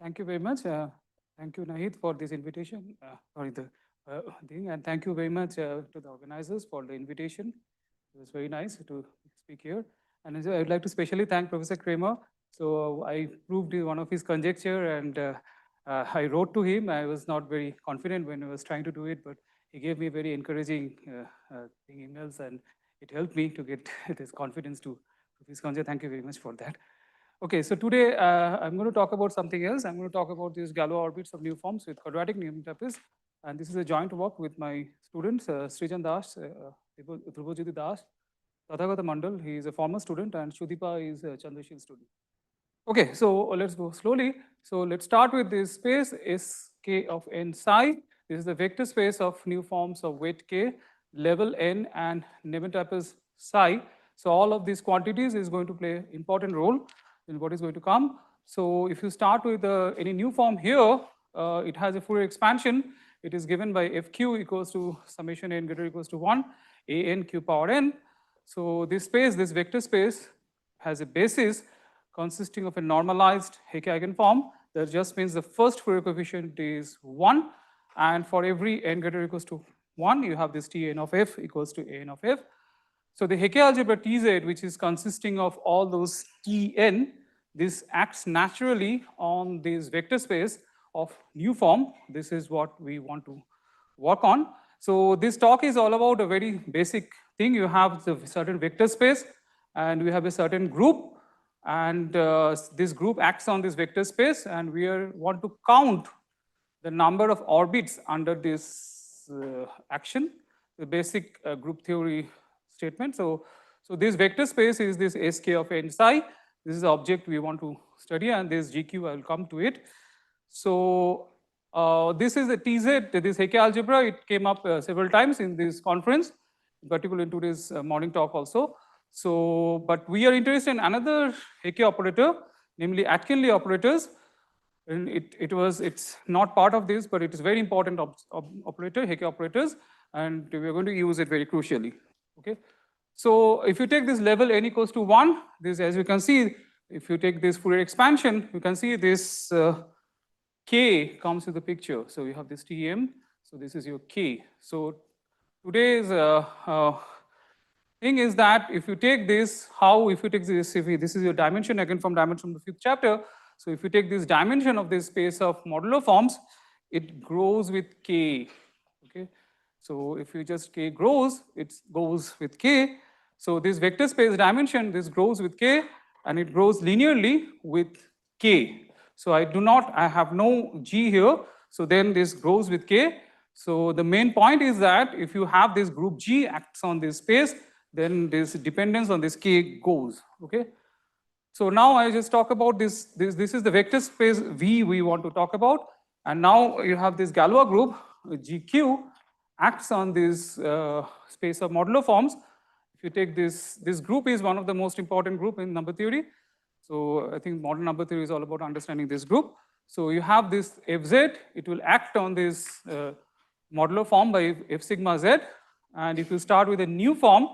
Thank you very much. Thank you, Nahid, for this invitation. Sorry, the thing, and thank you very much to the organizers for the invitation. It was very nice to speak here. And I would like to specially thank Professor Kramer. So I proved one of his conjecture, and I wrote to him. I was not very confident when I was trying to do it, but he gave me very encouraging emails, and it helped me to get this confidence to his conjecture. Thank you very much for that. Okay, so today I'm going to talk about something else. I'm going to talk about these Galois orbits of new forms with quadratic newton-trapeze. And this is a joint work with my students, Srijan Das, Tirupati Das, Tathagata Mandal, he is a former student, and Shudipa is a Chandrashil student. Okay, so let's go slowly. So let's start with this space Sk of n psi. This is the vector space of new forms of weight k, level n, and newton-trapeze psi. So all of these quantities is going to play important role in what is going to come. So if you start with any new form here, it has a Fourier expansion. It is given by fq equals to summation n greater or equals to 1, an q power n. So this space, this vector space, has a basis consisting of a normalized Hecke eigenform. That just means the first Fourier coefficient is 1, and for every n greater or equals to 1, you have this Tn of f equals to an of f. So the Hecke algebra Tz, which is consisting of all those Tn, this acts naturally on this vector space of new form. This is what we want to work on. So this talk is all about a very basic thing. You have the certain vector space, and we have a certain group, and this group acts on this vector space, and we want to count the number of orbits under this action, the basic group theory statement. So this vector space is this Sk of n psi. This is the object we want to study, and this GQ, I will come to it. So this is the Tz, this Hecke algebra. It came up several times in this conference, particularly in today's morning talk also. So, but we are interested in another Hecke operator, namely Atkin-Li operators. And it's not part of this, but it is very important operator, Hecke operators, and we are going to use it very crucially. Okay. So if you take this level n equals to 1, this, as you can see, if you take this Fourier expansion, you can see this k comes to the picture. So you have this Tm, so this is your k. So today's thing is that if you take this, if you take this, this is your dimension again from dimension of the 5th chapter. So if you take this dimension of this space of modular forms, it grows with k. Okay. So if you just k grows, it goes with k. So this vector space dimension, this grows with k, and it grows linearly with k. So I have no g here. So then this grows with k. So the main point is that if you have this group G acts on this space, then this dependence on this k goes. Okay. So now I just talk about this. This is the vector space V we want to talk about. And now you have this Galois group, GQ, acts on this space of modular forms. If you take this group is one of the most important group in number theory. So I think modern number theory is all about understanding this group. So you have this Fz, it will act on this modular form by F sigma z. And if you start with a new form,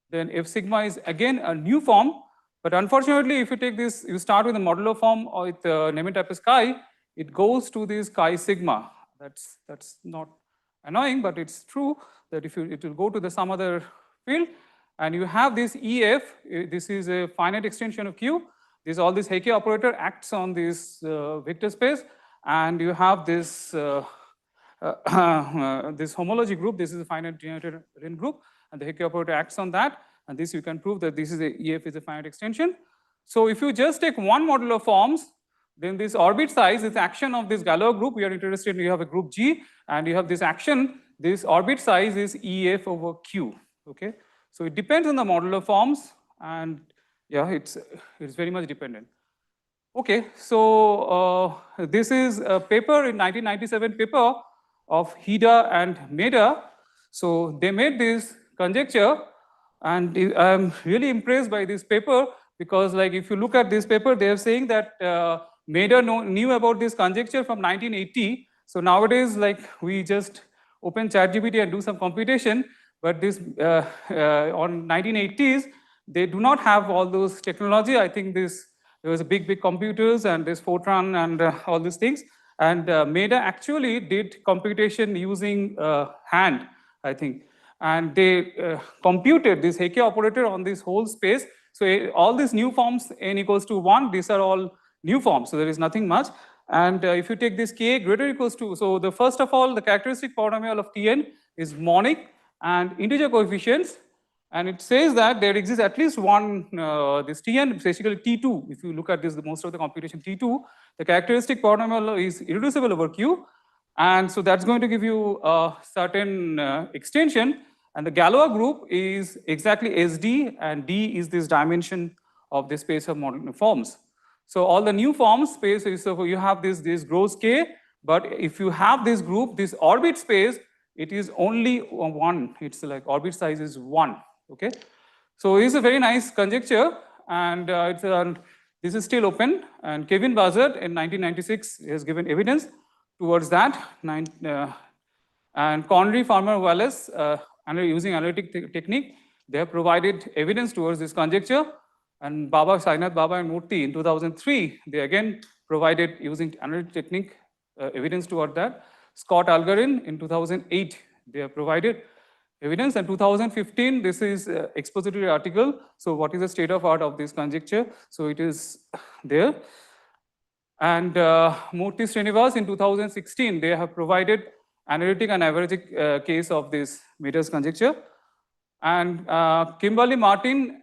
then F sigma is again a new form. But unfortunately, if you take this, you start with a modular form with newton-trapeze chi, it goes to this chi sigma. That's not annoying, but it's true that if it will go to some other field, and you have this EF, this is a finite extension of Q. All this Hecke operator acts on this vector space, and you have this this homology group. This is a finite generated ring group, and the Hecke operator acts on that. And this you can prove that this is EF is a finite extension. So if you just take one modular forms, then this orbit size, this action of this Galois group, we are interested in, you have a group G, and you have this action, this orbit size is EF over Q. Okay. So it depends on the modular forms, and yeah, it's very much dependent. Okay, so this is a paper in 1997 paper of Hida and Meda. So they made this conjecture, and I'm really impressed by this paper because, like, if you look at this paper, they are saying that Meda knew about this conjecture from 1980. So nowadays, like, we just open ChatGPT and do some computation. But this on 1980s, they do not have all those technology. I think this There was a big computers and this Fortran and all these things. And Meda actually did computation using hand, I think. And they computed this Hecke operator on this whole space. So all these new forms, n equals to 1, these are all new forms. So there is nothing much. And if you take this k greater or equals to, so the first of all, the characteristic polynomial of Tn is monic and integer coefficients. And it says that there exists at least one, this Tn, basically T2. If you look at this, most of the computation T2, the characteristic polynomial is irreducible over Q. And so that's going to give you a certain extension. And the Galois group is exactly SD, and D is this dimension of the space of model forms. So all the new forms space is, so you have this gross K, but if you have this group, this orbit space, it is only 1. It's like orbit size is 1. Okay, so it's a very nice conjecture, and this is still open. And Kevin Buzzard in 1996 has given evidence towards that. And Conry, Farmer, Wallace, using analytic technique, they have provided evidence towards this conjecture. And Baba, Sainath Baba and Murthy in 2003, they again provided using analytic technique evidence toward that. Scott Algarin in 2008, they have provided evidence. And 2015, this is expository article. So what is the state of art of this conjecture? So it is there. And Murthy Srinivas in 2016, they have provided analytic and averaging case of this Meda's conjecture. And Kimberly Martin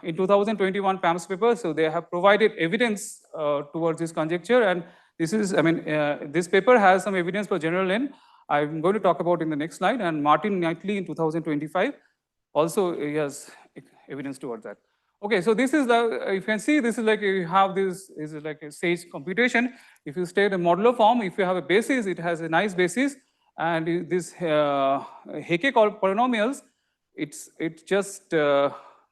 in 2021 PAMS paper, so they have provided evidence towards this conjecture. And this is, this paper has some evidence for general N. I'm going to talk about in the next slide. And Martin Knightley in 2025 also has evidence towards that. Okay, so this is the, you can see this is like you have this is like a sage computation. If you state a modular form, if you have a basis, it has a nice basis. And this Hecke polynomials, it's just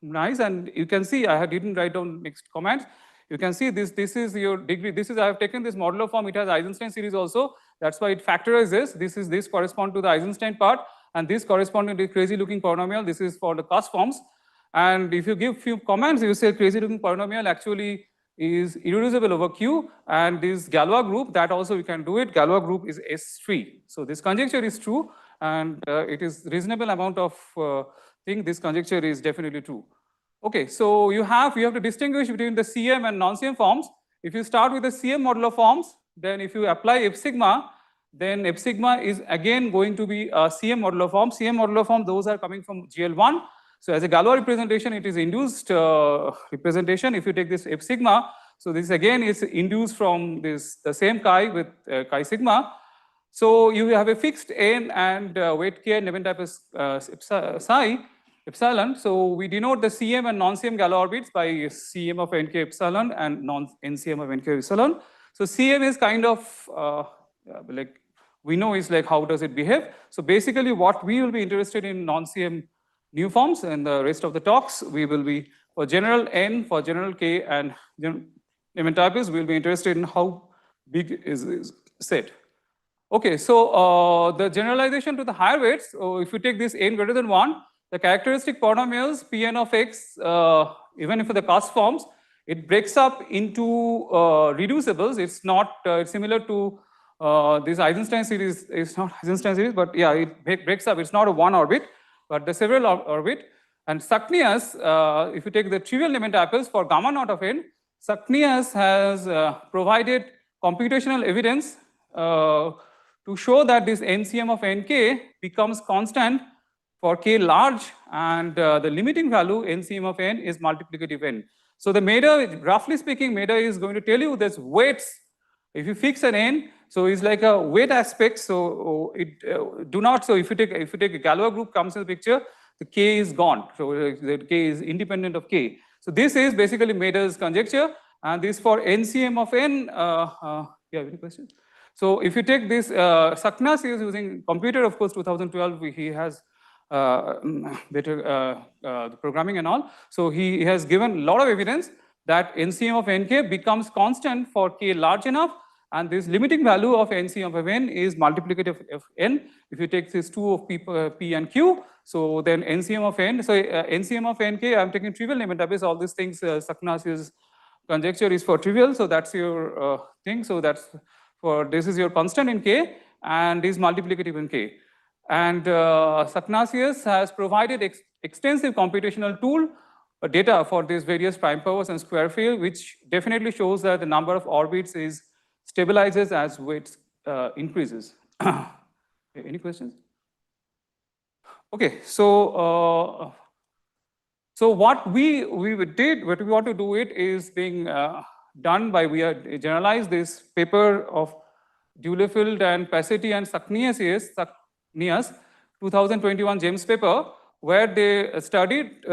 nice. And you can see, I didn't write down next comments. You can see this is your degree. This is, I have taken this modular form. It has Eisenstein series also. That's why it factorizes. This correspond to the Eisenstein part. And this correspond to the crazy looking polynomial. This is for the cos forms. And if you give few comments, you say crazy looking polynomial actually is irreducible over Q. And this Galois group, that also you can do it. Galois group is S3. So this conjecture is true. And it is reasonable amount of thing. This conjecture is definitely true. Okay, so you have to distinguish between the CM and non-CM forms. If you start with the CM modular forms, then if you apply F sigma, then F sigma is again going to be a CM modular form. CM modular form, those are coming from GL1. So as a Galois representation, it is induced representation. If you take this F sigma, so this again is induced from this the same chi with chi sigma. So you have a fixed n and weight k and event type is psi. Epsilon. So we denote the CM and non-CM Galois orbits by CM of nk epsilon and non-NCM of nk epsilon. So CM is kind of like we know is like how does it behave. So basically what we will be interested in non-CM new forms, and the rest of the talks we will be for general N, for general K and event types, we will be interested in how big is this set. Okay, so the generalization to the higher weights, so if you take this n greater than 1, the characteristic polynomials Pn of x, even if the cos forms, it breaks up into reducibles. It's not it's similar to this Eisenstein series. It's not Eisenstein series, but yeah, it breaks up. It's not a one orbit, but the several orbit. And Tsaknias, if you take the trivial element apples for gamma naught of n, Tsaknias has provided computational evidence to show that this NCM of nk becomes constant for k large, and the limiting value NCM of n is multiplicative n. So the Meda, roughly speaking, Meda is going to tell you there's weights. If you fix an n, so it's like a weight aspect. So it do not. So if you take a Galois group comes in the picture, the k is gone. So the k is independent of k. So this is basically Meda's conjecture, and this for NCM of n. Yeah, any questions? So if you take this, Tsaknias is using computer, of course, 2012. He has better programming and all. So he has given a lot of evidence that NCM of nk becomes constant for k large enough, and this limiting value of NCM of n is multiplicative of n. If you take this 2 of p and q, so then NCM of n, so NCM of nk, I'm taking trivial element, all these things Tsaknias is conjecture is for trivial, so that's your thing. So that's for this is your constant in K, and is multiplicative in K. And Tsaknias has provided extensive computational tool data for these various prime powers and square field, which definitely shows that the number of orbits is stabilizes as weight increases. Any questions? Okay, so what we did, what we want to do it is being done by, we have generalized this paper of Dulefeld and Passetti and Tsaknias 2021 James paper, where they studied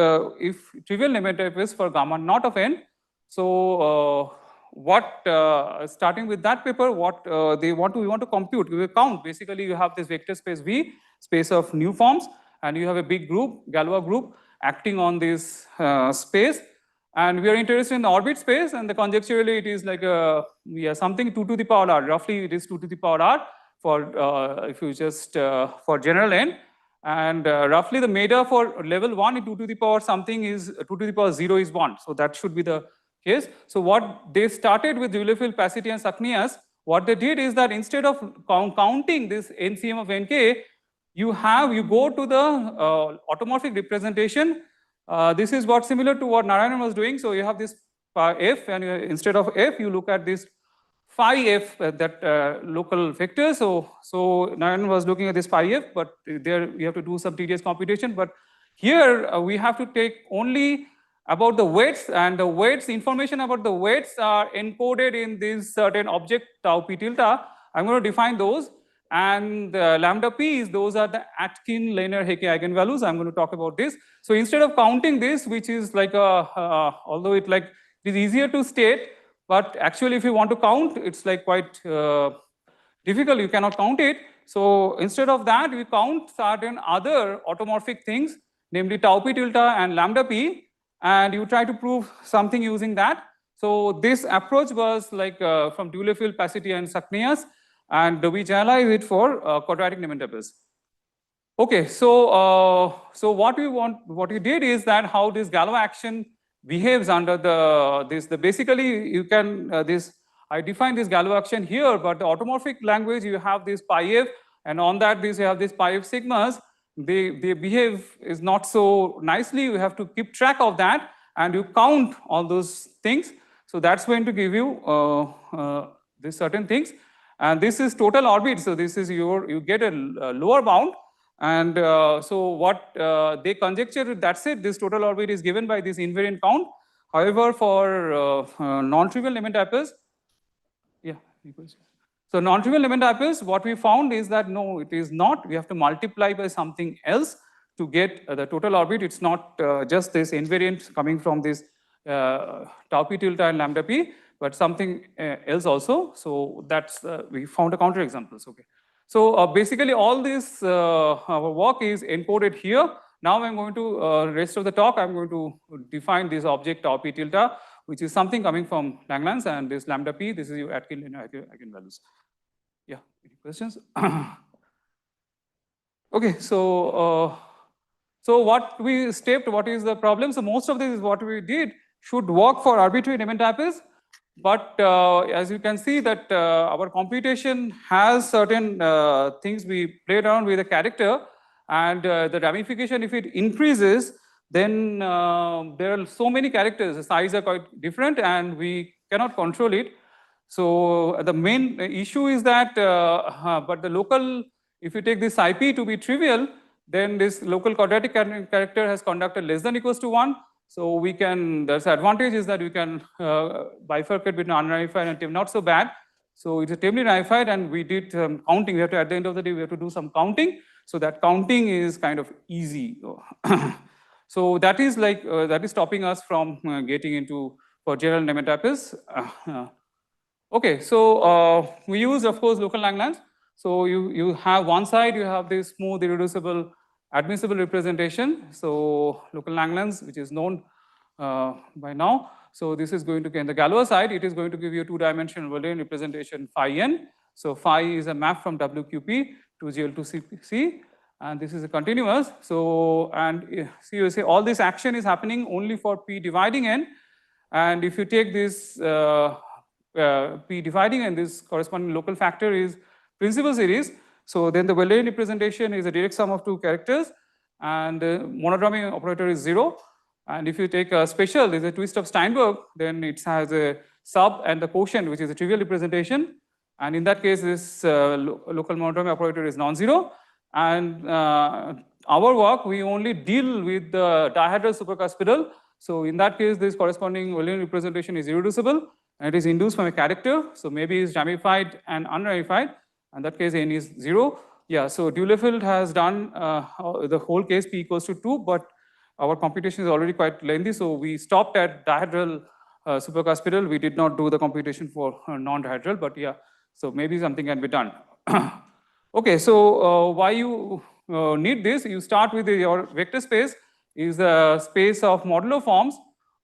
if trivial limit is for gamma naught of n. So starting with that paper, what we want to compute, we will count. Basically, you have this vector space V, space of newforms, and you have a big group, Galois group, acting on this space. And we are interested in the orbit space, and the conjecturally it is like something 2 to the power r. Roughly, it is 2 to the power r for if you just for general n. And roughly the meta for level 1 is 2 to the power something is 2 to the power 0 is 1. So that should be the case. So what they started with Dulefeld, Passetti, and Tsaknias, what they did is that instead of counting this NCM of NK, you go to the automorphic representation. This is what similar to what Narayanan was doing. So you have this f, and instead of f, you look at this phi f, that local vector. So Narayanan was looking at this phi f, but there we have to do some tedious computation. But here we have to take only about the weights, and the weights, information about the weights are encoded in this certain object tau p tilde. I'm going to define those. And lambda p's, those are the Atkin-Li Hecke eigenvalues. I'm going to talk about this. So instead of counting this, which is like although it is easier to state, but actually if you want to count, it's like quite difficult. You cannot count it. So instead of that, we count certain other automorphic things, namely tau p tilde and lambda p, and you try to prove something using that. So this approach was like from Dulefeld, Passetti, and Tsaknias. And we generalize it for quadratic Nementapes. Okay, so what we did is that how this Galois action behaves under basically you can I define this Galois action here, but the automorphic language you have this pi f, and on that you have this pi f sigmas. They behave is not so nicely. You have to keep track of that, and you count all those things. So that's going to give you these certain things. And this is total orbit. So this is you get a lower bound. And so what they conjecture, that's it. This total orbit is given by this invariant count. However, for non-trivial Nementapes, so non-trivial Nementapes, what we found is that no, it is not. We have to multiply by something else to get the total orbit. It's not just this invariant coming from this tau p tilde and lambda p, but something else also. So that's we found a counter examples. Okay. So basically all this our work is encoded here. Now I'm going to rest of the talk. I'm going to define this object tau p tilde, which is something coming from Langlands, and this lambda p. This is your Atkin-Li eigenvalues. Yeah. Any questions? Okay. So what we stepped. What is the problem? So most of this is what we did should work for arbitrary Nementapes. But as you can see that our computation has certain things we played around with the character, and the ramification, if it increases, then there are so many characters, the size are quite different, and we cannot control it. So the main issue is that, but the local, if you take this IP to be trivial, then this local quadratic character has conductor less than equals to 1. So we can, there's advantage is that we can bifurcate between unramified and not so bad. So it's a tably ramified, and we did counting. We have to, at the end of the day, we have to do some counting. So that counting is kind of easy. So that is like, that is stopping us from getting into for general Nementapes. Okay, so we use, of course, local Langlands. So you have one side, you have this smooth, irreducible, admissible representation. So local Langlands, which is known by now. So this is going to, in the Galois side, it is going to give you a two-dimensional Boolean representation phi n. So phi is a map from WQP to GL2C, and this is a continuous. So, and see, you say all this action is happening only for P dividing n. And if you take this P dividing and this corresponding local factor is principal series, so then the Wellerian representation is a direct sum of two characters, and monodromy operator is 0. And if you take a special, there's a twist of Steinberg, then it has a sub and the quotient, which is a trivial representation. And in that case, this local monodromy operator is non-zero. And our work, we only deal with the dihedral supercuspidal. So in that case, this corresponding Wellerian representation is irreducible, and it is induced from a character. So maybe it's ramified and unramified. In that case, n is 0. Yeah, so Deulefield has done the whole case p equals to 2, but our computation is already quite lengthy, so we stopped at dihedral supercuspidal. We did not do the computation for non-dihedral, but yeah, so maybe something can be done. Okay, so why you need this? You start with your vector space is a space of modular forms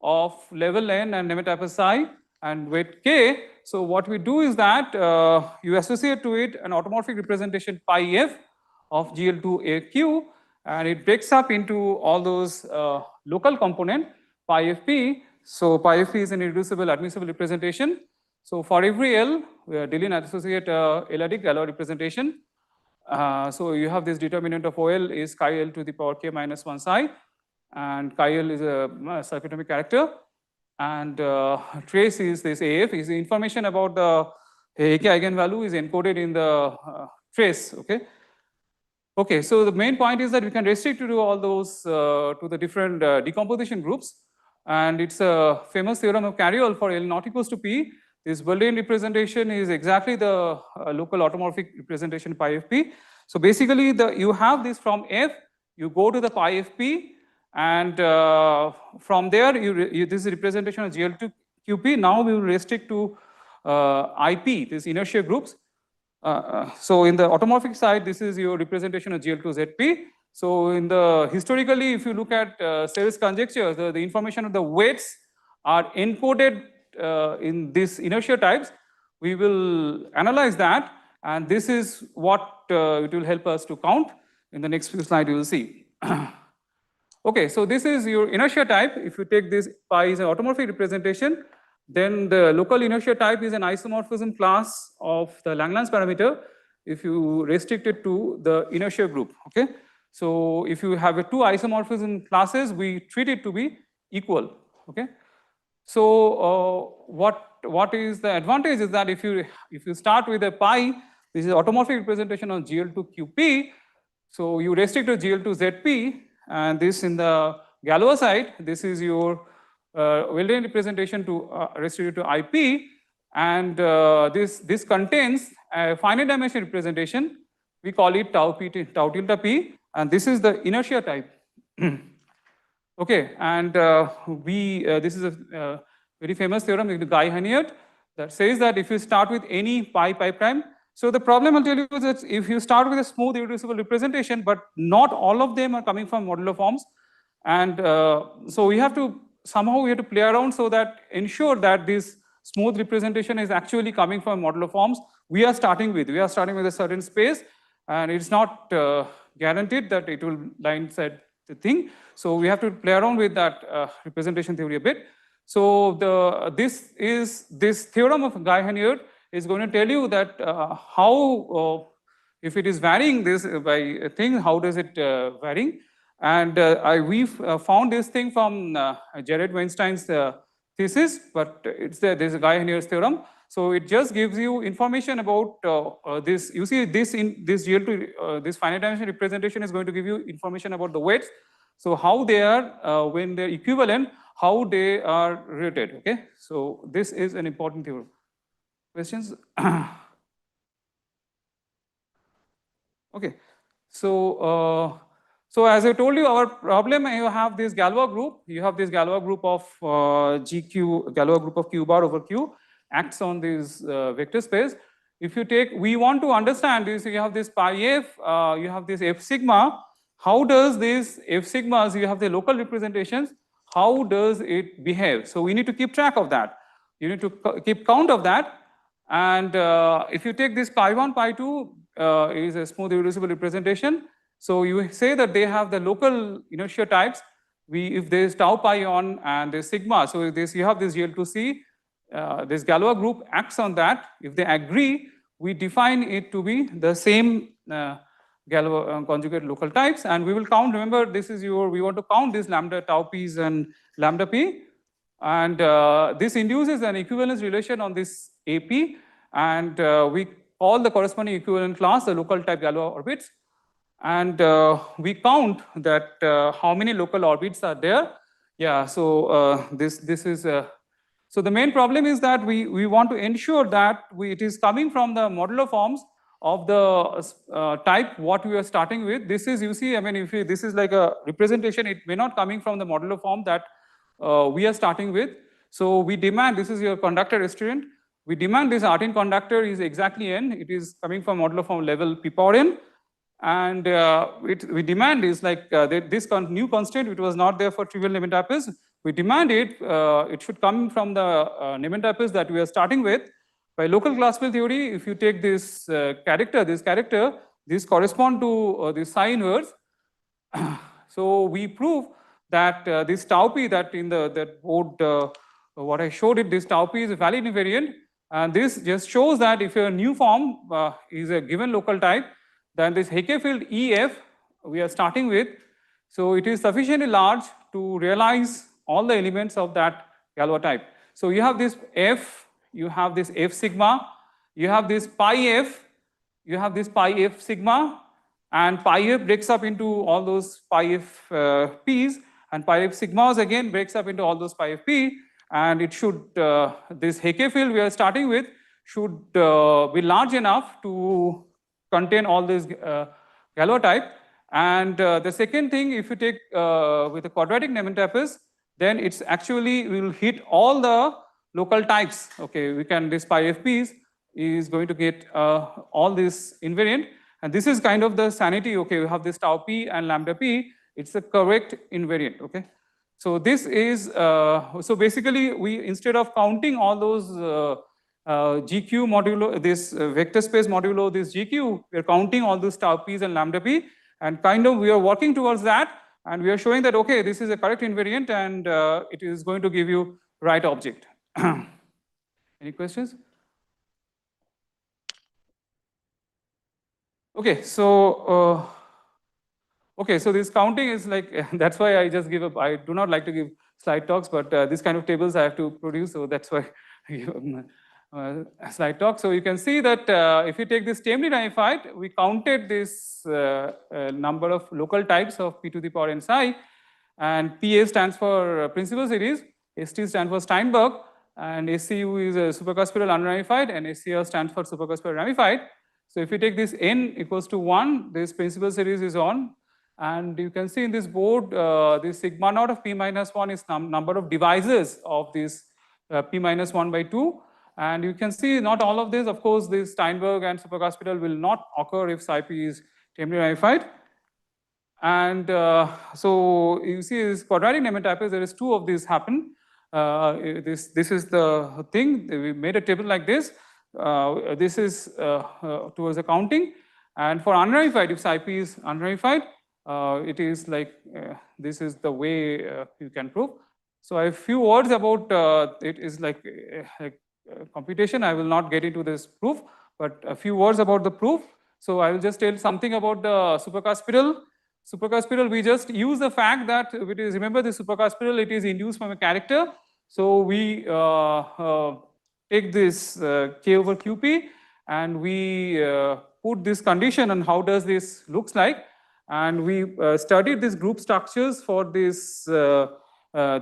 of level n and limit type psi and weight k. So what we do is that you associate to it an automorphic representation pi f of GL2AQ, and it breaks up into all those local component pi fp. So pi fp is an irreducible admissible representation. So for every L, we are dealing associate L-adic Galois representation. So you have this determinant of OL is chi L to the power k minus 1 psi, and chi L is a circuitomic character, and trace is this AF is the information about the AK eigenvalue is encoded in the trace. Okay, so the main point is that we can restrict to do all those to the different decomposition groups, and it's a famous theorem of Carriol for L not equals to P. This Wellerian representation is exactly the local automorphic representation pi fp. So basically, you have this from F, you go to the pi fp, and from there, this is representation of GL2 QP. Now we will restrict to IP, these inertia groups. So in the automorphic side, this is your representation of GL2 ZP. So in the historically, if you look at Serre's conjecture, the information of the weights are encoded in these inertia types. We will analyze that, and this is what it will help us to count. In the next few slides, you will see. Okay, so this is your inertia type. If you take this pi is an automorphic representation, then the local inertia type is an isomorphism class of the Langlands parameter if you restrict it to the inertia group. Okay, so if you have two isomorphism classes, we treat it to be equal. Okay, so what is the advantage is that if you start with a pi, this is automorphic representation of GL2 QP, so you restrict to GL2 ZP, and this in the Galois side, this is your Wellerian representation to restricted to IP, and this contains a finite dimension representation. We call it tau tilde p, and this is the inertia type. Okay, and this is a very famous theorem, the Guy-Haniot, that says that if you start with any pi prime, so the problem I'll tell you is that if you start with a smooth irreducible representation, but not all of them are coming from modular forms, and so we have to somehow play around so that ensure that this smooth representation is actually coming from modular forms. We are starting with a certain space, and it's not guaranteed that it will lie inside the thing. So we have to play around with that representation theory a bit. So this theorem of Guy-Haniot is going to tell you that how if it is varying this by a thing, how does it vary? And we found this thing from Jared Weinstein's thesis, but there's a Guy-Haniot's theorem. So it just gives you information about this. You see, this in this GL2, this finite dimension representation is going to give you information about the weights. So how they are when they're equivalent, how they are related. Okay, so this is an important theorem. Questions? Okay, so so as I told you, our problem, you have this Galois group. You have this Galois group of GQ, Galois group of Q bar over Q acts on this vector space. If you take, we want to understand this. You have this pi f, you have this f sigma. How does this f sigmas? You have the local representations. How does it behave? So we need to keep track of that. You need to keep count of that. And if you take this pi 1, pi 2 is a smooth irreducible representation. So you say that they have the local inertia types. if there is tau pi on and there's sigma, so you have this GL2C, this Galois group acts on that. If they agree, we define it to be the same Galois conjugate local types, and we will count. Remember, we want to count these lambda tau p's and lambda p, and this induces an equivalence relation on this AP, and we call the corresponding equivalent class the local type Galois orbits, and we count that how many local orbits are there. Yeah, so this is so the main problem is that we want to ensure that it is coming from the modular forms of the type what we are starting with. This is, you see, I mean, if this is like a representation, it may not coming from the modular form that we are starting with. So we demand, this is your conductor student, we demand this Artin conductor is exactly n, it is coming from modular form level p power n, and we demand is like this new constant, which was not there for trivial Nementapes, we demand it should come from the Nementapes that we are starting with. By local classical theory, if you take this character, this correspond to this psi inverse. So we prove that this tau p that in that board, what I showed it, this tau p is a valid invariant, and this just shows that if a new form is a given local type, then this Hecke field EF we are starting with, so it is sufficiently large to realize all the elements of that Galois type. So you have this F, you have this F sigma, you have this pi F, you have this pi F sigma, and pi F breaks up into all those pi F P's, and pi F sigmas again breaks up into all those pi F P, and it should, this Hecke field we are starting with should be large enough to contain all this Galois type. And the second thing, if you take with a quadratic Nementapes, then it's actually, we will hit all the local types. Okay, we can, this pi FPs is going to get all this invariant, and this is kind of the sanity. Okay, we have this tau p and lambda p, it's a correct invariant. Okay, so this is, so basically we, instead of counting all those GQ modulo, this vector space modulo, this GQ, we are counting all those tau p's and lambda p, and kind of we are working towards that, and we are showing that, okay, this is a correct invariant, and it is going to give you right object. Any questions? Okay, so so this counting is like, that's why I just give up. I do not like to give slide talks, but this kind of tables I have to produce, so that's why I give slide talk. So you can see that if you take this tamely ramified, we counted this number of local types of p to the power n psi, and PA stands for principal series, ST stands for Steinberg, and SCU is a supercuspidal unramified, and SCR stands for supercuspidal ramified. So if you take this n equals to 1, this principal series is on, and you can see in this board, this sigma naught of p minus 1 is number of divisors of this p minus 1 by 2. And you can see not all of this, of course, this Steinberg and supercuspidal will not occur if psi p is tamely ramified. And so you see this quadratic Nementapes, there is 2 of these happen. This is the thing, we made a table like this. This is towards the counting. And for unramified, if psi p is unramified, it is like, this is the way you can prove. So a few words about it is like computation. I will not get into this proof, but a few words about the proof. So I will just tell something about the supercuspidal. Supercuspidal, we just use the fact that it is, remember the supercuspidal, it is induced from a character. So we take this K over QP, and we put this condition on how does this looks like. And we studied these group structures for this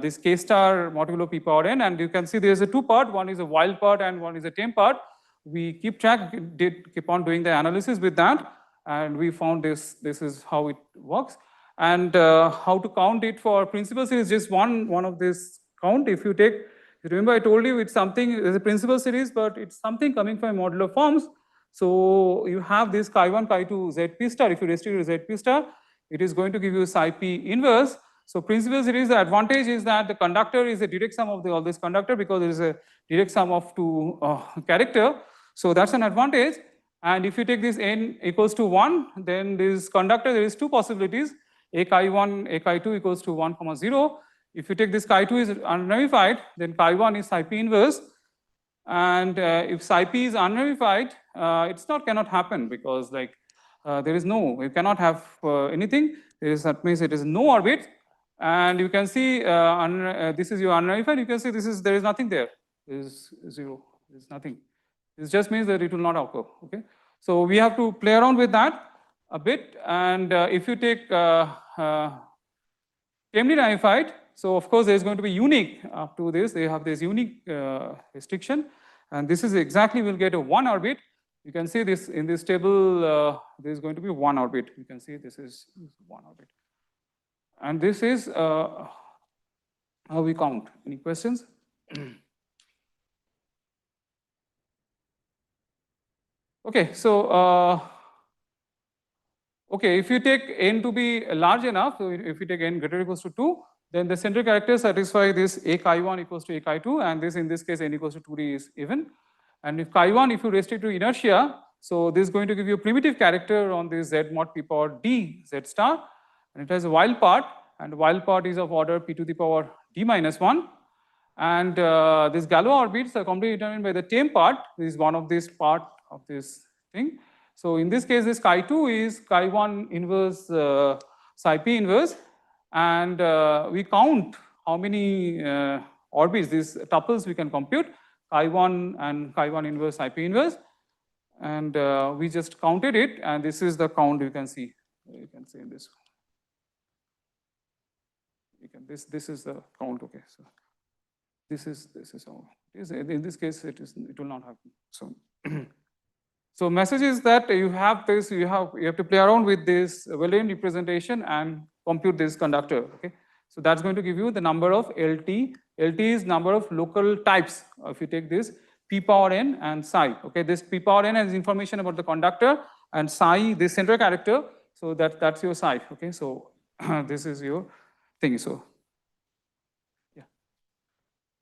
this K star modulo p power n, and you can see there's a 2 part, one is a wild part and one is a tame part. We keep on doing the analysis with that, and we found this is how it works. And how to count it for principal series, just one of this count. If you take, remember I told you it's something, there's a principal series, but it's something coming from modular forms. So you have this chi1, chi2, zp star. If you restrict to zp star, it is going to give you psi p inverse. So principal series, the advantage is that the conductor is a direct sum of all this conductor, because it is a direct sum of 2 character. So that's an advantage. And if you take this n equals to 1, then this conductor, there is 2 possibilities. a chi1, a chi2 equals to 1, 0. If you take this chi2 is unramified, then chi1 is psi p inverse. And if psi p is unramified, cannot happen because like there is no, you cannot have anything. That means it is no orbit. And you can see this is your unramified. You can see there is nothing there. There is 0. There is nothing. This just means that it will not occur. Okay. So we have to play around with that a bit. And if you take Chemly ramified, so of course there is going to be unique up to this. They have this unique restriction, and this is exactly we'll get a 1 orbit. You can see this in this table. There is going to be 1 orbit. You can see this is 1 orbit, and this is how we count. Any questions? Okay, so okay, if you take n to be large enough, so if you take n greater or equals to 2, then the central characters satisfy this a chi1 equals to a chi2, and this in this case n equals to 2d is even. And if chi1, if you restrict to inertia, so this is going to give you a primitive character on this z mod p power d z star, and it has a wild part, and wild part is of order p to the power d minus 1. And these Galois orbits are completely determined by the tame part. This is one of this part of this thing. So in this case, this chi2 is chi1 inverse psi p inverse, and we count how many orbits, these tuples we can compute, chi1 and chi1 inverse psi p inverse, and we just counted it, and this is the count you can see. You can see in this. You can this is the count. Okay, so this is how it is. In this case, it will not happen. So. So message is that you have this, you have to play around with this Welian representation and compute this conductor. Okay, so that's going to give you the number of LT. LT is number of local types. If you take this p power n and psi. Okay, this p power n has information about the conductor, and psi this central character. So that's your psi. Okay, so this is your thing. So yeah.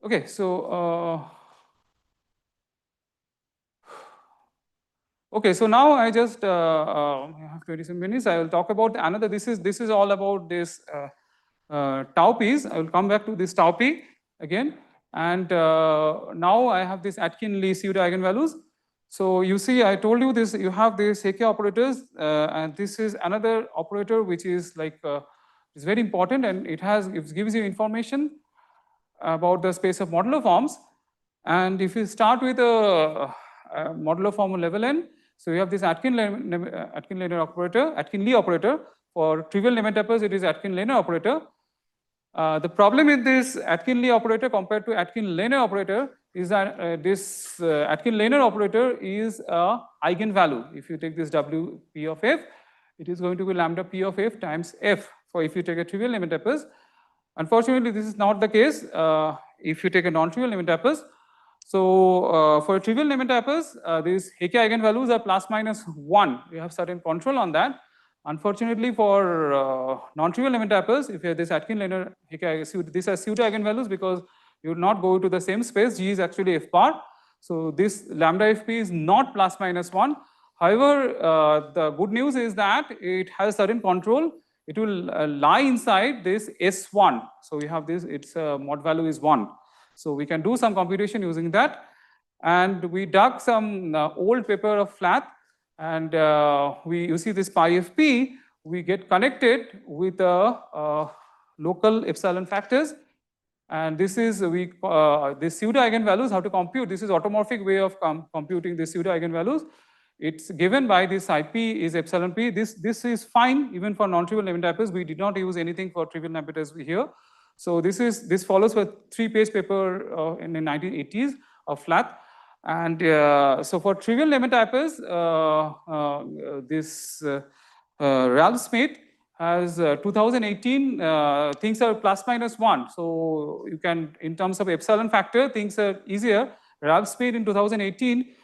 Okay, so. Okay, so now I just have 27 minutes. I will talk about another. This is all about this tau p's. I will come back to this tau p again. And now I have this Atkin-Li pseudo eigenvalues. So you see, I told you this. You have these Heike operators, and this is another operator which is like is very important, and it gives you information about the space of modular forms. And if you start with a modular form of level n. So you have this Atkin-Li operator. For trivial lemma-tupples, it is Atkin-Li operator. The problem with this Atkin-Li operator compared to Atkin-Li operator is that this Atkin-Li operator is a eigenvalue. If you take this W p of f, it is going to be lambda p of f times f. For if you take a trivial lemma-tupples, unfortunately, this is not the case. If you take a non-trivial lemma-tupples. So for trivial lemma-tupples, these Heike eigenvalues are plus minus 1. You have certain control on that. Unfortunately, for non-trivial lemma-tupples, if you have this Atkin-Li Heike, these are pseudo eigenvalues because you will not go to the same space. G is actually f bar. So this lambda fp is not plus minus 1. However, the good news is that it has certain control. It will lie inside this S1. So we have this. Its mod value is 1. So we can do some computation using that, and we dug some old paper of Flath, and you see this pi fp, we get connected with the local epsilon factors, and this is this pseudo eigenvalues, how to compute. This is automorphic way of computing the pseudo eigenvalues. It's given by this IP is epsilon p. This is fine even for non-trivial lemma-tupples. We did not use anything for trivial lemma-tupples here. So this follows a 3-page paper in the 1980s of Flath, and so for trivial lemma-tupples, this Ralph Smith has 2018 things are plus minus 1. So you can, in terms of epsilon factor, things are easier. Ralph Smith in 2018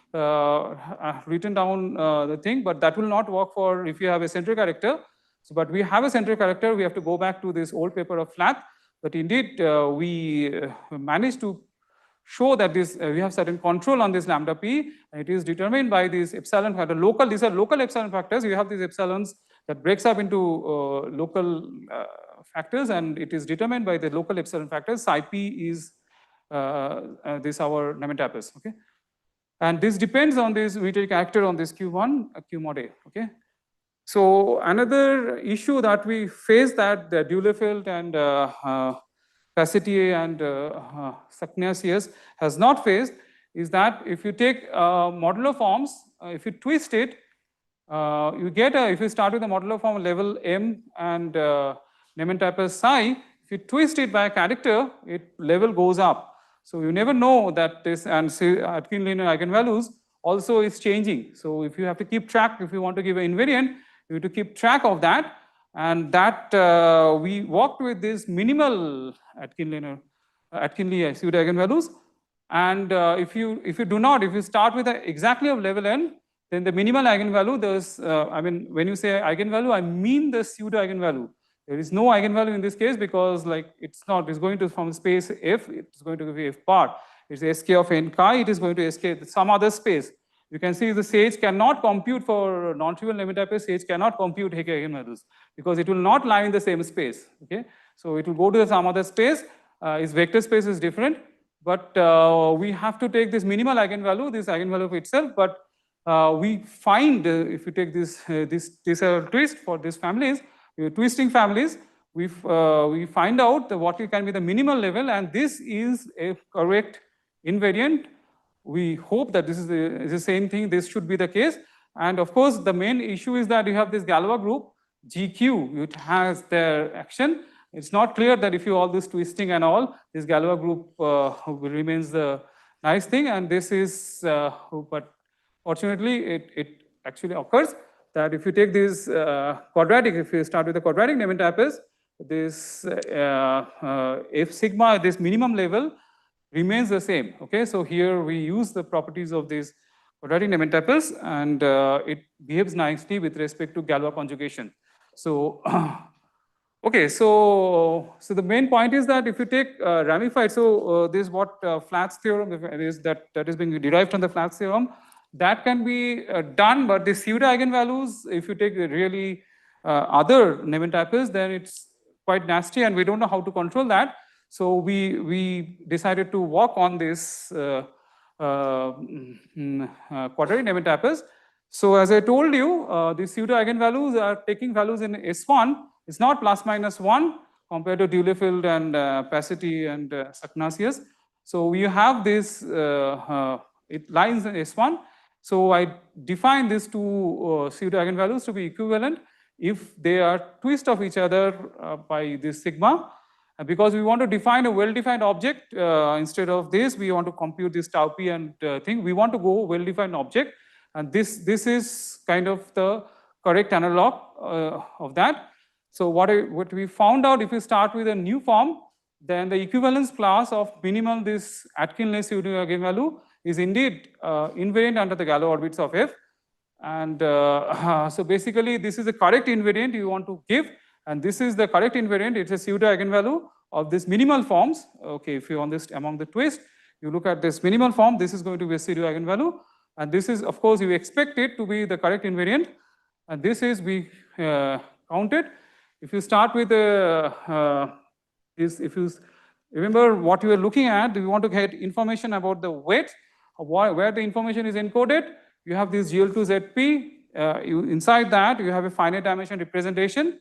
written down the thing, but that will not work for if you have a central character. So, but we have a central character. We have to go back to this old paper of Flath. But indeed, we managed to show that this we have certain control on this lambda p, and it is determined by this epsilon factor. Local, these are local epsilon factors. You have these epsilons that breaks up into local factors, and it is determined by the local epsilon factors. Psi p is this our Nementappus, okay? And this depends on this unitary character on this Q1, Q mod A, okay? So another issue that we face that the Deulefield and Passetier and Tsaknias has not faced is that if you take modular forms, if you twist it, you get if you start with a modular form level M and Nementappus psi, if you twist it by a character, it level goes up. So you never know that this and Atkin-Li eigenvalues also is changing. So if you have to keep track, if you want to give an invariant, you have to keep track of that. And that we worked with this minimal Atkin-Li pseudo eigenvalues. And if you do not, if you start with exactly of level n, then the minimal eigenvalue, there's I mean, when you say eigenvalue, I mean the pseudo eigenvalue. There is no eigenvalue in this case because like it's going to from space F, it's going to be F bar. It's sk of n chi, it is going to sk some other space. You can see the Sage cannot compute for non-trivial Nementappus, Sage cannot compute Hecke eigenvalues because it will not lie in the same space, okay? So it will go to some other space, its vector space is different, but we have to take this minimal eigenvalue, this eigenvalue of itself, but we find if you take this twist for these families, twisting families, we find out what can be the minimal level, and this is a correct invariant. We hope that this is the same thing, this should be the case. And of course, the main issue is that you have this Galois group, GQ, it has their action. It's not clear that if you all this twisting and all, this Galois group remains the nice thing, and this is, but fortunately, it actually occurs that if you take this quadratic, if you start with the quadratic Nementappus, this F sigma, this minimum level remains the same, okay? So here we use the properties of this quadratic Nementappus, and it behaves nicely with respect to Galois conjugation. So, okay, so the main point is that if you take ramified, so this is what Flat's theorem is that is being derived from the Flat's theorem. That can be done, but the pseudo eigenvalues, if you take really other Nementappus, then it's quite nasty, and we don't know how to control that. So we decided to work on this quadratic Nementappus. So as I told you, the pseudo eigenvalues are taking values in S1. It's not plus minus 1 compared to Deulefield and Passetier and Tsaknias. So we have this, it lies in S1. So I define these two pseudo eigenvalues to be equivalent if they are twist of each other by this sigma. Because we want to define a well-defined object, instead of this, we want to compute this tau p and thing. We want to go well-defined object, and this is kind of the correct analog of that. So what we found out, if you start with a new form, then the equivalence class of minimal this Atkin-Li pseudo eigenvalue is indeed invariant under the Galois orbits of F. And so basically, this is the correct invariant you want to give. And this is the correct invariant. It's a pseudo eigenvalue of this minimal forms. Okay, if you on this among the twist, you look at this minimal form, this is going to be a pseudo eigenvalue. And this is, of course, you expect it to be the correct invariant. And this is, we counted. If you start with if you remember what you are looking at, you want to get information about the weight, where the information is encoded. You have this GL2ZP. Inside that, you have a finite dimension representation.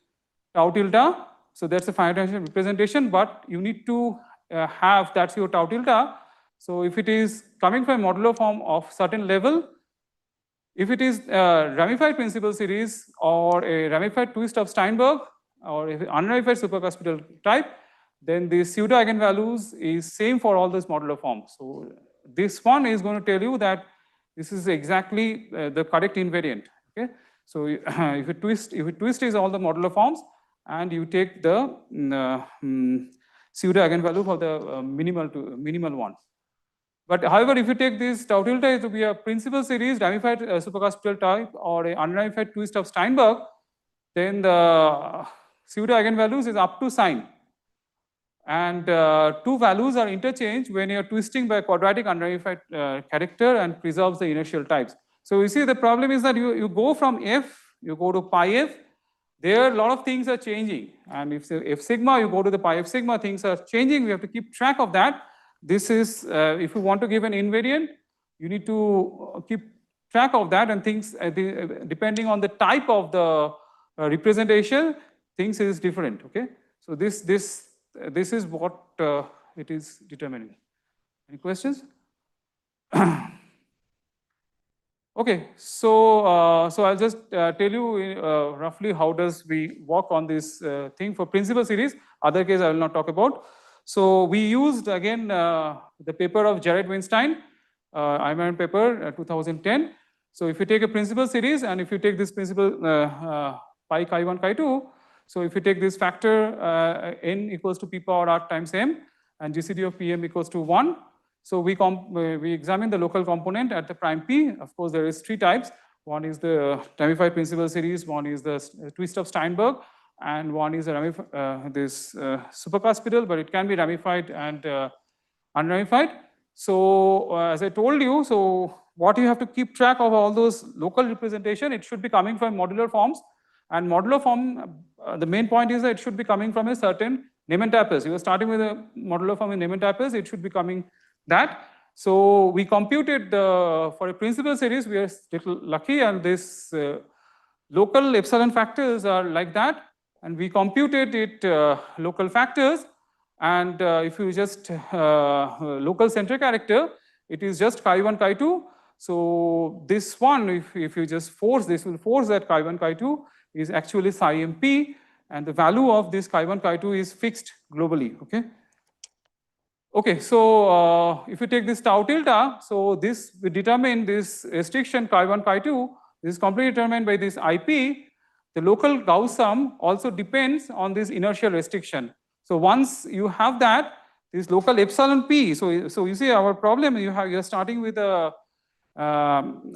Tau tilde, so that's a finite dimension representation, but you need to have, that's your tau tilde. So if it is coming from a modular form of certain level, if it is a ramified principal series or a ramified twist of Steinberg or an unramified supercuspital type, then the pseudo eigenvalues is same for all those modular forms. So this one is going to tell you that this is exactly the correct invariant. Okay, so if you twist is all the modular forms, and you take the pseudo eigenvalue for the minimal one. But however, if you take this tau tilde to be a principal series, ramified supercuspital type, or an unramified twist of Steinberg, then the pseudo eigenvalues is up to sign. And two values are interchanged when you're twisting by quadratic unramified character and preserves the inertial types. So you see the problem is that you go from F, you go to pi F, there a lot of things are changing. And if F sigma, you go to the pi F sigma, things are changing. We have to keep track of that. This is, if you want to give an invariant, you need to keep track of that, and things, depending on the type of the representation, things is different, okay? So this is what it is determining. Any questions? Okay, so so I'll just tell you roughly how does we work on this thing for principal series. Other case I will not talk about. So we used again the paper of Jared Weinstein, IISER paper 2010. So if you take a principal series and if you take this principal pi chi1 chi2, so if you take this factor n equals to p power r times m and GCD of pm equals to 1. So we examine the local component at the prime p. Of course, there is three types. One is the ramified principal series, one is the twist of Steinberg, and one is this supercuspidal, but it can be ramified and unramified. So as I told you, so what you have to keep track of all those local representation, it should be coming from modular forms. And modular form, the main point is that it should be coming from a certain Nementappes. You are starting with a modular form in Nementappes, it should be coming that. So we computed for a principal series, we are little lucky, and this local epsilon factors are like that, and we computed it local factors, and if you just local center character, it is just chi1 chi2. So this one, if you just force, this will force that chi1 chi2 is actually psi mp, and the value of this chi1 chi2 is fixed globally, okay? Okay, so if you take this tau tilde, so this we determine this restriction chi1 chi2 is completely determined by this IP. The local Gauss sum also depends on this inertial restriction. So once you have that, this local epsilon p. So you see our problem. You're starting with a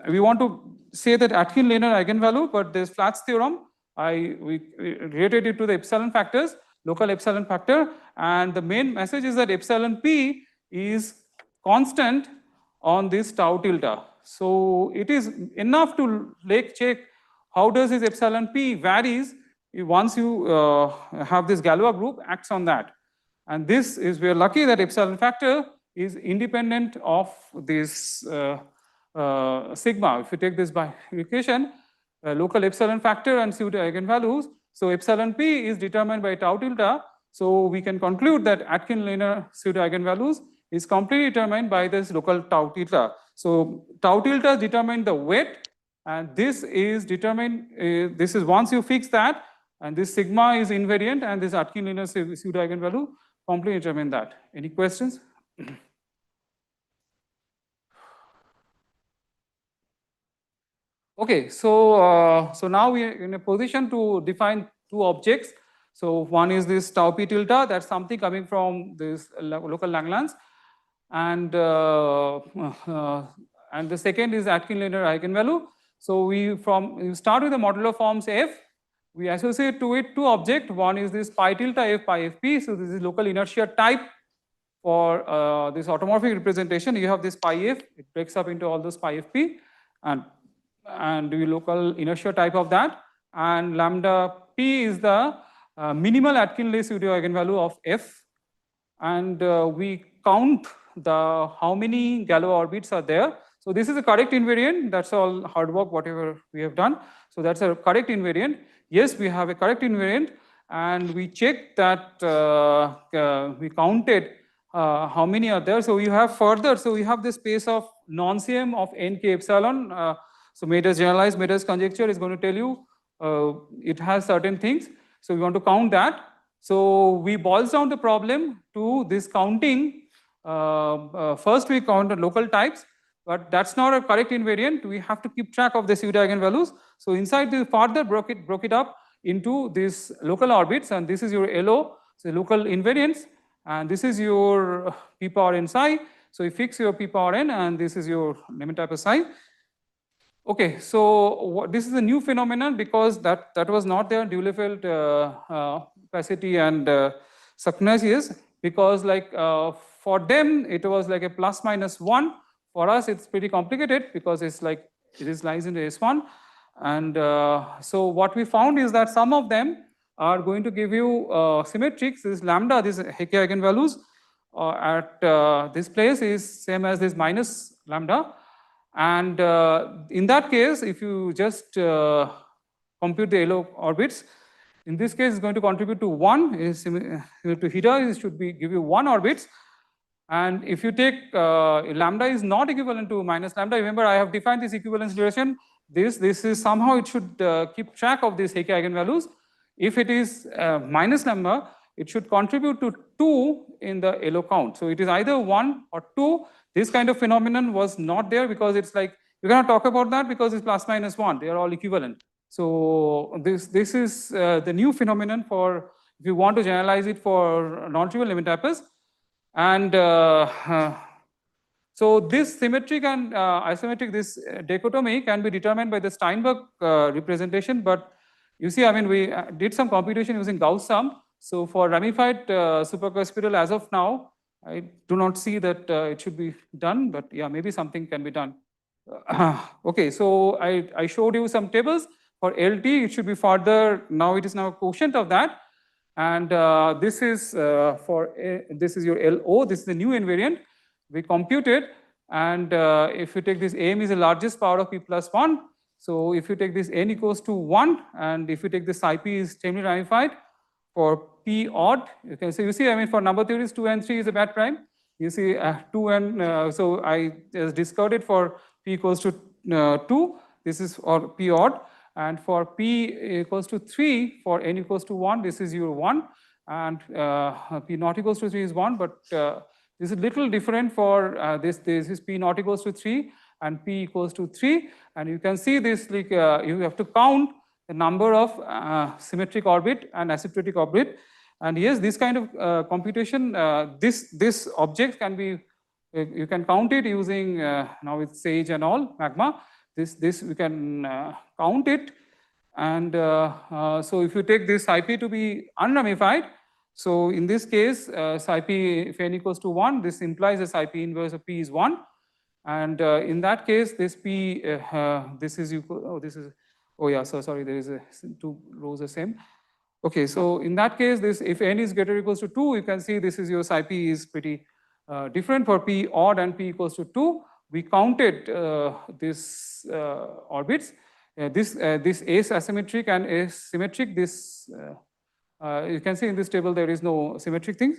we want to say that Atkin-Li eigenvalue, but there's Flat's theorem. We related it to the epsilon factors, local epsilon factor, and the main message is that epsilon p is constant on this tau tilde. So it is enough to check how does this epsilon p varies once you have this Galois group acts on that. And this is, we are lucky that epsilon factor is independent of this sigma. If you take this by equation, local epsilon factor and pseudo eigenvalues, so epsilon p is determined by tau tilde. So we can conclude that Atkin-Li pseudo eigenvalues is completely determined by this local tau tilde. So tau tilde determine the weight, and this is determined, this is once you fix that, and this sigma is invariant, and this Atkin-Li pseudo eigenvalue completely determine that. Any questions? Okay, so so now we are in a position to define two objects. So one is this tau p tilde, that's something coming from this local Langlands, and the second is Atkin-Li eigenvalue. So we start with the modular forms f. We associate to it two objects. One is this pi tilde f pi fp. So this is local inertia type for this automorphic representation. You have this pi f. It breaks up into all those pi fp, and the local inertia type of that. And lambda p is the minimal Atkin-Li pseudo eigenvalue of f. And we count how many Galois orbits are there. So this is a correct invariant. That's all hard work, whatever we have done. So that's a correct invariant. Yes, we have a correct invariant, and we checked that we counted how many are there. So you have further, so we have the space of non-CM of nk epsilon. So Mader's generalized Mader's conjecture is going to tell you it has certain things. So we want to count that. So we boils down the problem to this counting. First we count the local types, but that's not a correct invariant. We have to keep track of the pseudo eigenvalues. So inside the further broke it up into these local orbits, and this is your LO, so local invariance, and this is your p power n psi. So you fix your p power n, and this is your Nementappes psi. Okay, so this is a new phenomenon because that was not there in Dulefeld, opacity and Tsaknias. because like for them it was like a plus minus 1. For us it's pretty complicated because it's like it lies in the S1. And so what we found is that some of them are going to give you symmetrics. This lambda, these Hecke eigenvalues at this place is same as this minus lambda. And in that case, if you just compute the LO orbits, in this case, it's going to contribute to 1. Is similar to Hida, it should give you 1 orbits. And if you take lambda is not equivalent to minus lambda, remember I have defined this equivalence relation. This is somehow it should keep track of these Hecke eigenvalues. If it is minus lambda, it should contribute to 2 in the LO count. So it is either 1 or 2. This kind of phenomenon was not there because it's like, you cannot talk about that because it's plus minus 1. They are all equivalent. So this is the new phenomenon for, if you want to generalize it for non-trivial limit types. And so this symmetric and isometric, this dichotomy can be determined by the Steinberg representation. But you see, I mean, we did some computation using Gauss sum. So for ramified supercuspiral, as of now, I do not see that it should be done, but yeah, maybe something can be done. Okay, so I showed you some tables. For LT, it should be further, now it is now a quotient of that. And this is this is your LO, this is the new invariant. We computed, and if you take this AM is the largest power of P plus 1. So if you take this N equals to 1, and if you take this IP is extremely ramified, for P odd, you can say, you see, I mean, for number theories, 2 and 3 is a bad prime. You see, 2 and, so I just discarded for P equals to 2, this is or P odd. And for P equals to 3, for N equals to 1, this is your 1. And P not equals to 3 is 1, but this is a little different for this is P not equals to 3 and P equals to 3. And you can see this, like you have to count the number of symmetric orbit and asymptotic orbit. And yes, this kind of computation, this object can be, you can count it using now with SAGE and all, Magma. This we can count it. And so if you take this IP to be unramified, so in this case, IP if N equals to 1, this implies this IP inverse of P is 1. And in that case, this P, this is equal, oh, this is, oh yeah, so sorry, there is two rows the same. Okay, so in that case, this if N is greater or equals to 2, you can see this is your IP is pretty different for P odd and P equals to 2. We counted this orbits. This is asymmetric and asymmetric. This you can see in this table there is no symmetric things.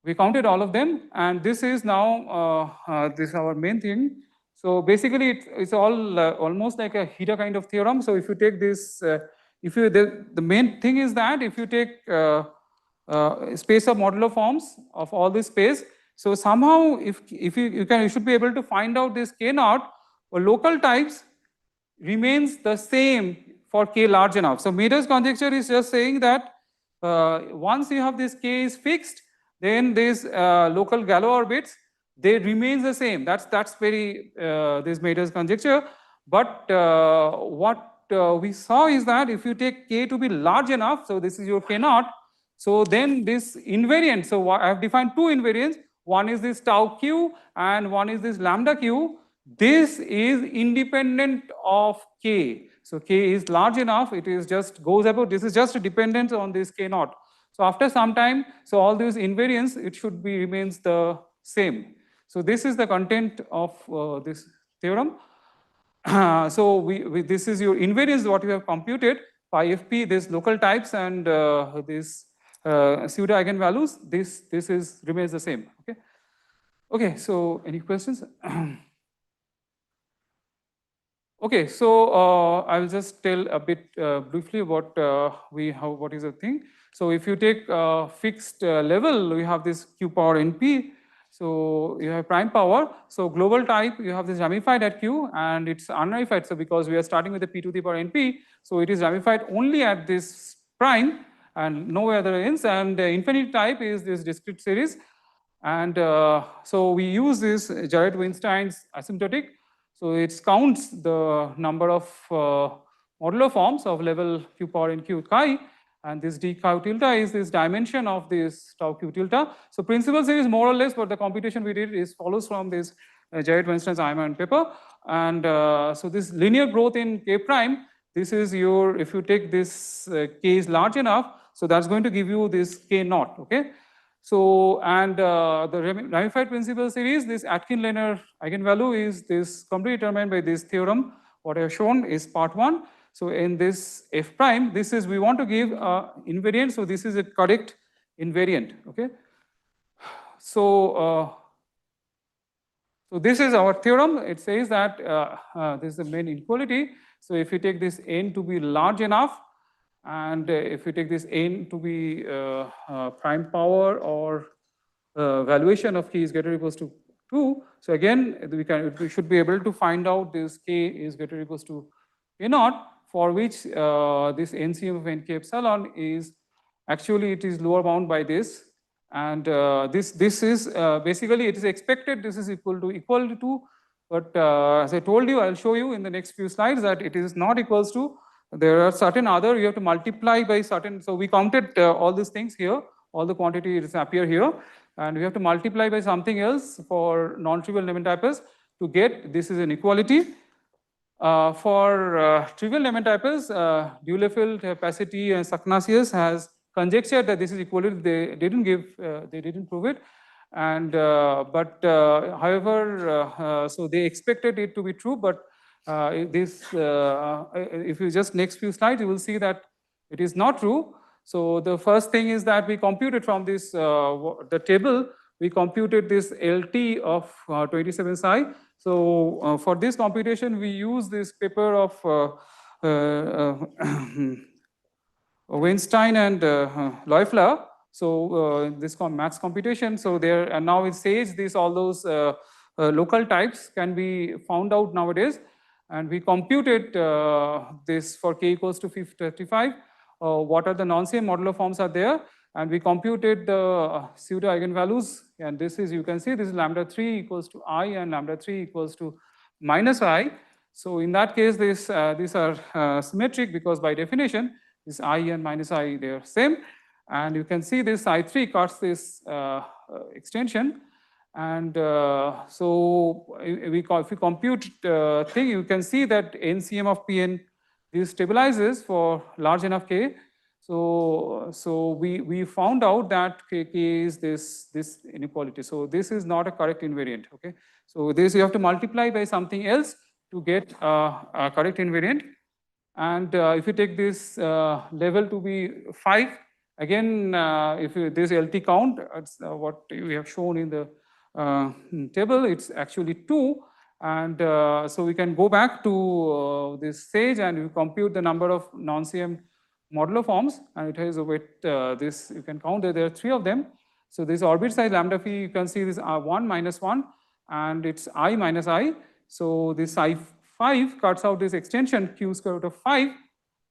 We counted all of them, and this is now this is our main thing. So basically, it's all almost like a Hida kind of theorem. So if you take this, if you the main thing is that if you take space of modular forms of all this space, so somehow if you should be able to find out this K naught or local types remains the same for K large enough. So Mader's conjecture is just saying that once you have this K is fixed, then these local Galois orbits, they remain the same. That's very this Mader's conjecture. But what we saw is that if you take K to be large enough, so this is your K naught, so then this invariant, so I have defined two invariants, one is this tau q and one is this lambda q. This is independent of K. So K is large enough, it is just goes about, this is just a dependence on this K naught. So after some time, so all these invariants, it should be remains the same. So this is the content of this theorem. So this is your invariance what you have computed, phi fp, this local types and this pseudo eigenvalues, this is remains the same. Okay. Okay, so any questions? Okay, so I will just tell a bit briefly about what is the thing. So if you take fixed level, we have this q power np. So you have prime power. So global type, you have this ramified at q, and it's unramified. So because we are starting with the p to the power np, so it is ramified only at this prime and no other ends. And infinite type is this discrete series. And so we use this Jarrett-Weinstein's asymptotic. So it counts the number of modular forms of level q power n q chi, and this d tau tilde is this dimension of this tau q tilde. So principal series more or less, but the computation we did is follows from this Jarrett, Winston's, Eimer paper. And so this linear growth in k prime, this is your, if you take this k is large enough, so that's going to give you this k naught, okay? So, and the ramified principal series, this Atkin-Li eigenvalue is this completely determined by this theorem. What I have shown is part 1. So in this f prime, this is, we want to give invariant, so this is a correct invariant, okay? So, so this is our theorem. It says that this is the main inequality. So if you take this n to be large enough, and if you take this n to be prime power or valuation of k is greater or equals to 2, so again we should be able to find out this k is greater or equals to k naught, for which this NCM of nk epsilon is actually it is lower bound by this, and this is basically it is expected this is equal to 2, but as I told you, I'll show you in the next few slides that it is not equals to. There are certain other, you have to multiply by certain, so we counted all these things here, all the quantities appear here, and we have to multiply by something else for non-trivial Nementypes to get this is an equality. For trivial Nementypes, Deulefield, Passity, and Tsaknias has conjectured that this is equality. They didn't prove it, and however, so they expected it to be true, but if you just next few slides, you will see that it is not true. So the first thing is that we computed from this the table. We computed this LT of 27 psi. So for this computation, we use this paper of Weinstein and Loeffler. So this maths computation. So there, and now it says this all those local types can be found out nowadays. And we computed this for k equals to 35. What are the non-same modular forms are there? And we computed the pseudo-eigenvalues. And this is, you can see this is lambda 3 equals to I and lambda 3 equals to minus I. So in that case, these are symmetric because by definition, this I and minus I, they are same. And you can see this I3 cuts this extension. And so if we compute thing, you can see that NCM of Pn this stabilizes for large enough k. So we found out that k is this inequality. So this is not a correct invariant. Okay. So this you have to multiply by something else to get a correct invariant. And if you take this level to be 5, again, if you, this LT count, it's what we have shown in the table, it's actually 2. And so we can go back to this stage and you compute the number of non-CM modular forms, and it has a weight, this you can count that there are 3 of them. So this orbit size lambda phi, you can see this 1 minus 1, and it's I minus I. So this I5 cuts out this extension q square root of 5,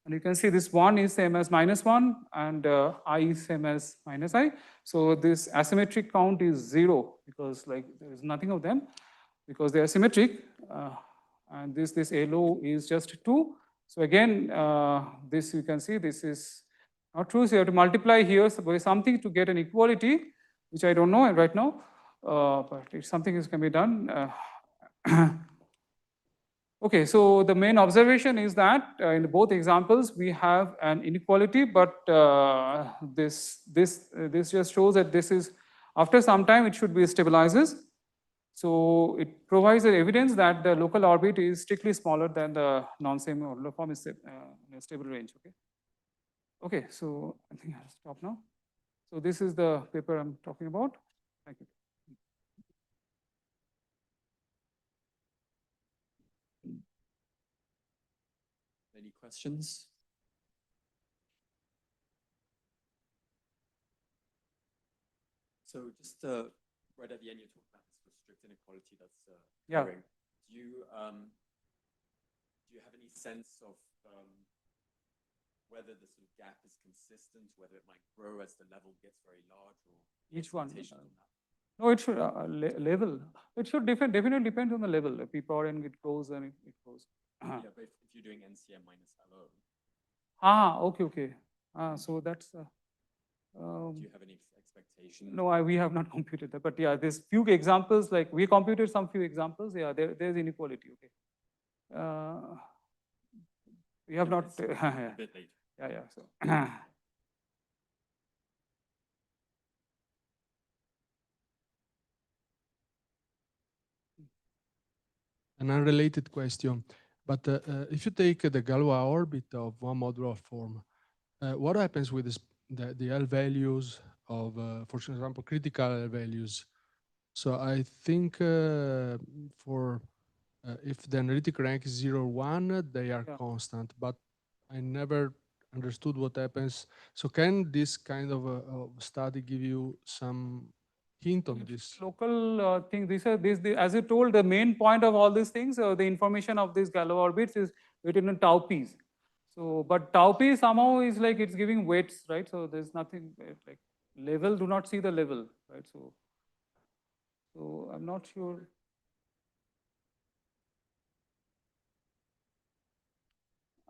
and you can see this 1 is same as minus 1, and I is same as minus I. So this asymmetric count is 0 because like there is nothing of them because they are symmetric, and this LO is just 2. So again, this you can see this is not true. So you have to multiply here by something to get an equality, which I don't know right now, but it's something that can be done. Okay, so the main observation is that in both examples we have an inequality, but this just shows that this is after some time it should be stabilizes. So it provides the evidence that the local orbit is strictly smaller than the non-same modular form is in a stable range. Okay. Okay, so I think I'll stop now. So this is the paper I'm talking about. Thank you. Any questions? So just right at the end, you talked about this strict inequality that's yeah. Growing. Do you have any sense of whether the sort of gap is consistent, whether it might grow as the level gets very large, or each one? No, it should level. It should definitely depend on the level. P power n it grows and it goes. Yeah, but if you're doing NCM minus LO. Ah, okay, okay. So that's. Do you have any expectation? No, we have not computed that, but yeah, there's few examples, like we computed some few examples. Yeah, there's inequality. Okay. We have not. A Yeah, bit later. yeah. So. An unrelated question, but if you take the Galois orbit of one modular form, what happens with the L values of, for example, critical L values? So I think for if the analytic rank is 0 or 1, they are constant, but I never understood what happens. So can this kind of study give you some hint on this? Local thing, as you told, the main point of all these things, the information of these Galois orbits is written in tau p's. So, but tau p somehow is like it's giving weights, right? So there's nothing like level, do not see the level, right? So I'm not sure.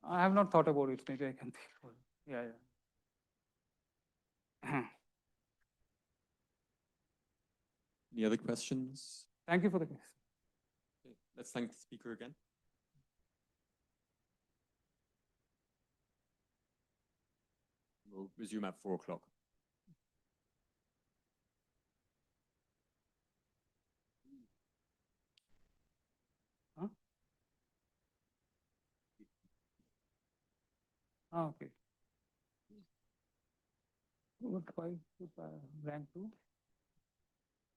I have not thought about it. Maybe I can think about it. Yeah. Any other questions? Thank you for the question. Okay, let's thank the speaker again. We'll resume at 4 o'clock. Huh? Okay. What, why rank 2?